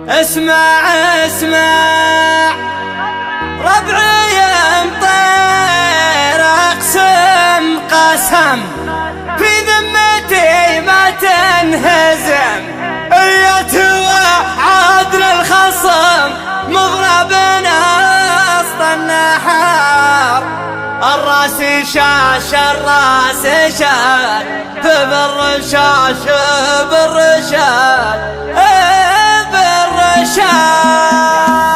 اسمع اسمع ربعي مطير اقسم قسم في ذمتي ما تنهزم ايتها عدل الخصم مضربنا وسط النحار الراس شاش الراس شاش بالرشاش بالرشاش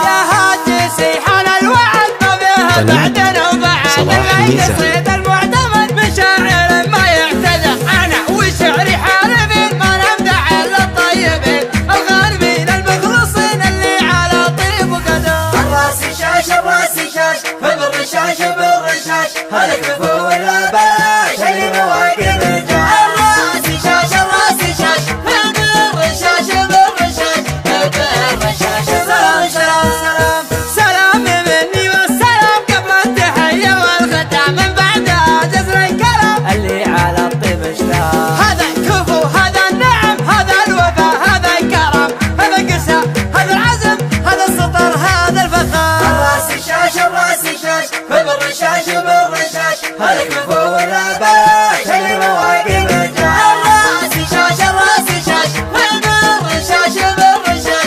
يا هاجسي حال الوعد ما بها بعدنا وبعد يصيد المعتمد بشاعر ما يعتذر انا وشعري حاربين ما نمدح الا الطيبين الغالبين المخلصين اللي على طيب وقدر الراس شاش الراس شاش بالرشاش بالرشاش هلك فوق ولا بلاش اللي مواقف الجاش الراس شاش الراس شاش بالرشاش بالرشاش بالرشاش سلام سلام سلام سلام مني والسلام قبل التحية والختام من بعدها جزر الكلام اللي على الطيب اشتاق هذا الكفو هذا النعم هذا الوفاء هذا الكرم هذا القسى هذا العزم هذا السطر هذا الفخار الراس شاش الراس شاش بالرشاش بالرشاش هلك فوق ولا بلاش اللي مواقف الجاش الراس شاش الراس شاش بالرشاش بالرشاش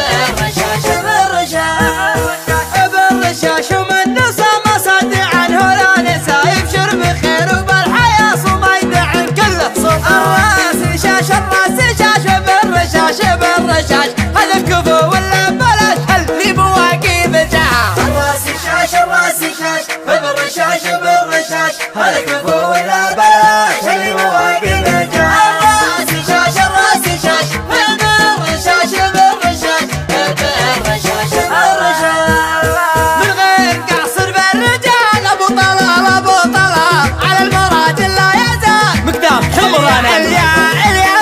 بالرشاش بالرشاش بالرشاش ومن نسى مصدع عنه لا نسى يبشر بخير وبالحياة صميد عن كله صوت الراس شاش الراس شاش بالرشاش بالرشاش هذا الكفو ولا بلاش اللي بواقف جاه الراس شاش الراس شاش بالرشاش بالرشاش هلك فوق ولا بلاش اللي مواقف الجاش الراس شاش الراس شاش بالرشاش بالرشاش بالرشاش بالرشاش من غير قصر بالرجال ابو طلال ابو طلال على المراجل لا يزال مقدام حمرنا اليا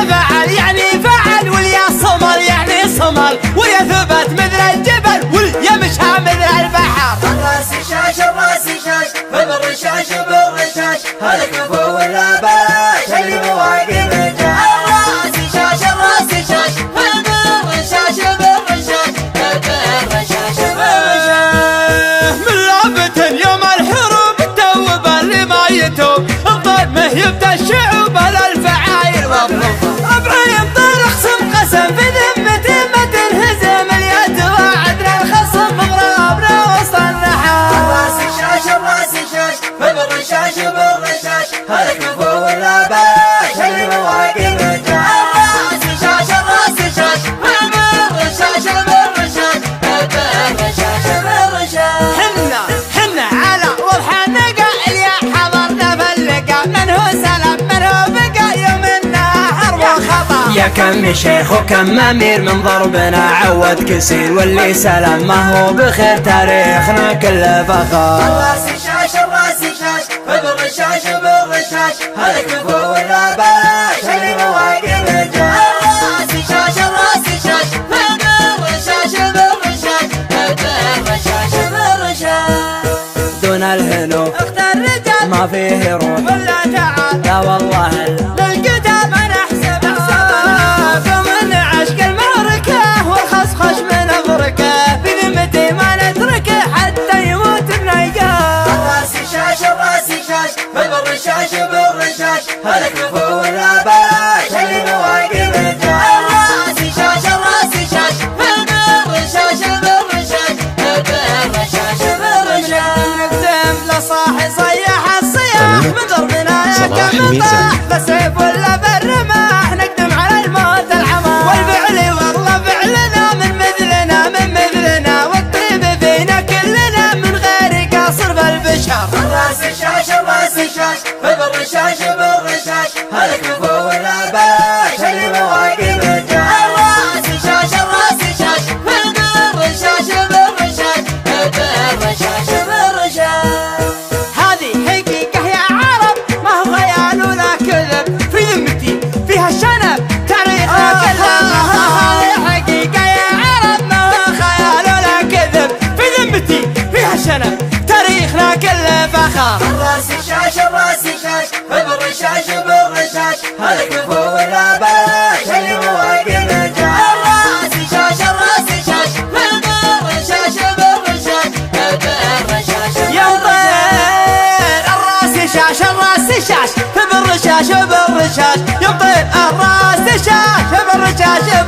فعل يعني فعل واليا صمل يعني صمل واليا ثبت مثل الجبل واليا مشى مثل البحر الراس شاش الراس شاش بالرشاش بالرشاش هلك فوق ولا بلاش اللي مواقف الجاش الراس شاش الراس شاش بالرشاش بالرشاش بالرشاش بالرشاش من لعبة يوم الحروب التوب اللي ما يتوب الظلمه يبدا الشعوب الفعايل والظلم ربعي مطير اقسم قسم في ذمتي ما تنهزم اليد وعدل الخصم مغربنا وسط النحار الراس شاش الراس شاش بالرشاش بالرشاش هلك فوق ولا بلاش اللي مواقف الجاش الراس شاش الراس شاش بالرشاش بالرشاش بالرشاش بالرشاش حنا على وضح النقا اللي حضرنا في اللقا من هو سلام من هو بقى يوم النهار وخطا يا كم شيخ وكم امير من ضربنا عود كسير واللي سلام ما هو بخير تاريخنا كله فخار الراس شاش الراس شاش بالرشاش بالرشاش هلك فوق ولا بلاش اللي مواقف الجاش الراس شاش الراس شاش بالرشاش بالرشاش بالرشاش بالرشاش دون الهنو اختار رجال ما فيه روح ولا تعال لا والله للقتال ما نحسب حساب ومن عشق المعركة والخصخش من أبركة بذمتي ما نتركه حتى يموت بنيقاه الراس شاش الراس شاش بالرشاش بالرشاش هلك فوق ولا بلاش اللي مواقف الجاش الراس شاش الراس شاش بالرشاش بالرشاش بالرشاش بالرشاش نقدم لصاحي صيح الصياح من ضربنا يا صلاح كم ميزان. طاح بس الرشاش الراس شاش بالرشاش بالرشاش يبطل الراس شاش بالرشاش